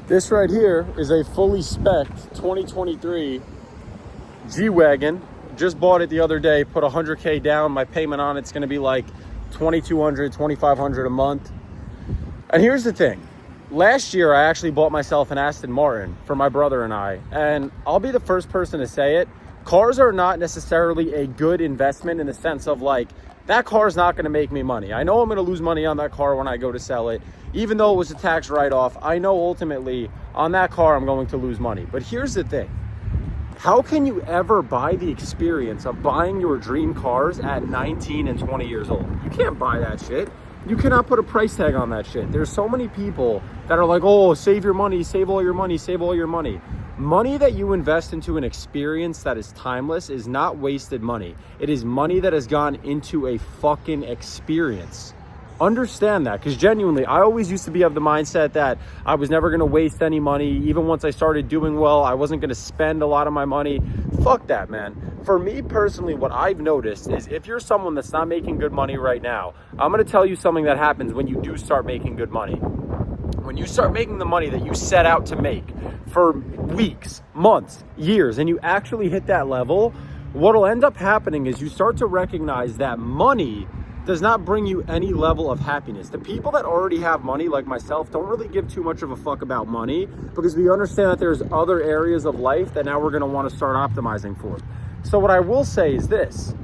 This right here is a fully spec'd 2023 G-Wagon. Just bought it the other day, put 100K down. My payment on it's gonna be like $2,200, $2,500 a month. And here's the thing. Last year, I actually bought myself an Aston Martin for my brother and I. And I'll be the first person to say it. Cars are not necessarily a good investment in the sense of like, that car is not gonna make me money. I know I'm gonna lose money on that car when I go to sell it. Even though it was a tax write-off, I know ultimately on that car, I'm going to lose money. But here's the thing. How can you ever buy the experience of buying your dream cars at 19 and 20 years old? You can't buy that shit. You cannot put a price tag on that shit. There's so many people that are like, oh, save your money, save all your money, save all your money. Money that you invest into an experience that is timeless is not wasted money. It is money that has gone into a fucking experience. Understand that, because genuinely, I always used to be of the mindset that I was never going to waste any money. Even once I started doing well, I wasn't going to spend a lot of my money. Fuck that, man. For me personally, what I've noticed is if you're someone that's not making good money right now, I'm going to tell you something that happens when you do start making good money. When you start making the money that you set out to make for weeks, months, years, and you actually hit that level, what'll end up happening is you start to recognize that money does not bring you any level of happiness. The people that already have money, like myself, don't really give too much of a fuck about money because we understand that there's other areas of life that now we're going to want to start optimizing for. So what I will say is this.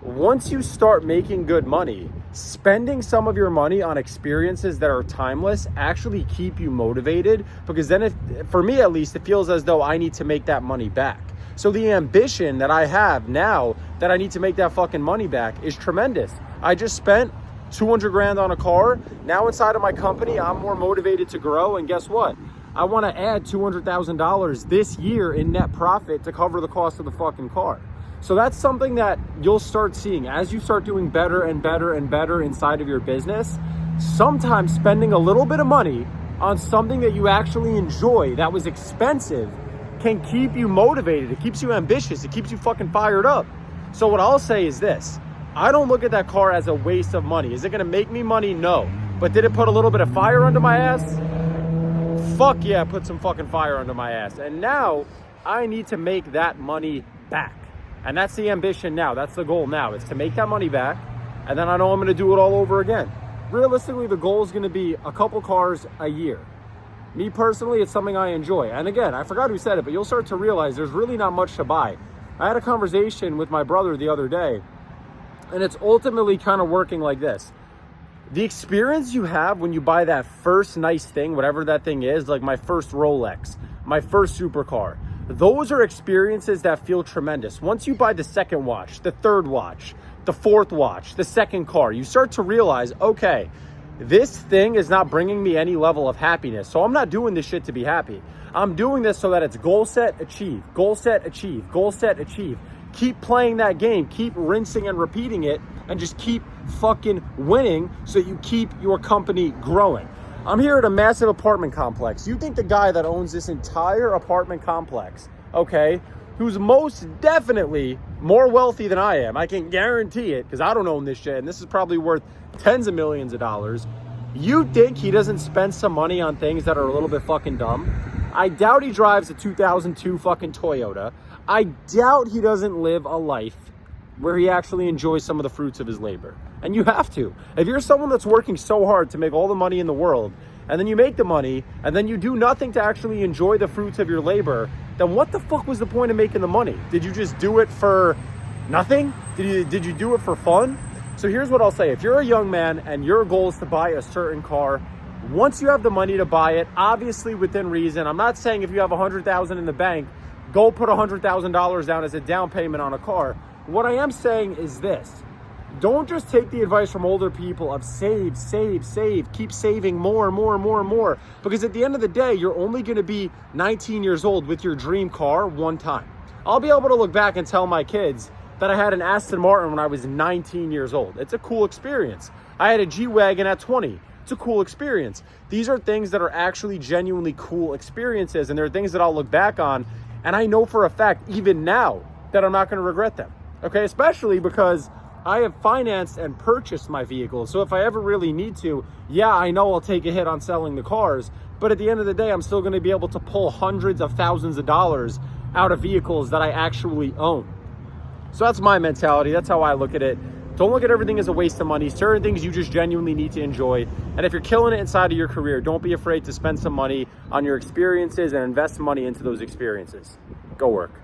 Once you start making good money, spending some of your money on experiences that are timeless actually keep you motivated, because then for me at least, it feels as though I need to make that money back. So the ambition that I have now that I need to make that fucking money back is tremendous. I just spent 200 grand on a car. Now inside of my company, I'm more motivated to grow. And guess what? I want to add $200,000 this year in net profit to cover the cost of the fucking car. So that's something that you'll start seeing as you start doing better and better and better inside of your business. Sometimes spending a little bit of money on something that you actually enjoy that was expensive can keep you motivated. It keeps you ambitious. It keeps you fucking fired up. So what I'll say is this. I don't look at that car as a waste of money. Is it going to make me money? No. But did it put a little bit of fire under my ass? Fuck yeah, put some fucking fire under my ass. And now I need to make that money back. And that's the ambition now. That's the goal now. It's to make that money back. And then I know I'm going to do it all over again. Realistically, the goal is going to be a couple cars a year. Me personally, it's something I enjoy. And again, I forgot who said it, but you'll start to realize there's really not much to buy. I had a conversation with my brother the other day, and it's ultimately kind of working like this. The experience you have when you buy that first nice thing, whatever that thing is, like my first Rolex, my first supercar, those are experiences that feel tremendous. Once you buy the second watch, the third watch, the fourth watch, the second car, you start to realize, okay, this thing is not bringing me any level of happiness. So I'm not doing this shit to be happy. I'm doing this so that it's goal set, achieve, goal set, achieve, goal set, achieve. Keep playing that game, keep rinsing and repeating it, and just keep fucking winning so you keep your company growing. I'm here at a massive apartment complex. You think the guy that owns this entire apartment complex, okay, who's most definitely more wealthy than I am, I can guarantee it, because I don't own this shit, and this is probably worth tens of millions of dollars. You think he doesn't spend some money on things that are a little bit fucking dumb? I doubt he drives a 2002 fucking Toyota. I doubt he doesn't live a life where he actually enjoys some of the fruits of his labor. And you have to. If you're someone that's working so hard to make all the money in the world, and then you make the money, and then you do nothing to actually enjoy the fruits of your labor, then what the fuck was the point of making the money? Did you just do it for nothing? Did you do it for fun? So here's what I'll say. If you're a young man and your goal is to buy a certain car, once you have the money to buy it, obviously within reason, I'm not saying if you have $100,000 in the bank, go put $100,000 down as a down payment on a car. What I am saying is this. Don't just take the advice from older people of save, save, save, keep saving more and more and more and more. Because at the end of the day, you're only going to be 19 years old with your dream car one time. I'll be able to look back and tell my kids that I had an Aston Martin when I was 19 years old. It's a cool experience. I had a G-Wagon at 20. It's a cool experience. These are things that are actually genuinely cool experiences, and they're things that I'll look back on, and I know for a fact, even now, that I'm not going to regret them. Okay, especially because I have financed and purchased my vehicle. So if I ever really need to, yeah, I know I'll take a hit on selling the cars, But at the end of the day, I'm still gonna be able to pull hundreds of thousands of dollars out of vehicles that I actually own. So that's my mentality. That's how I look at it. Don't look at everything as a waste of money. Certain things you just genuinely need to enjoy. And if you're killing it inside of your career, don't be afraid to spend some money on your experiences and invest money into those experiences. Go work.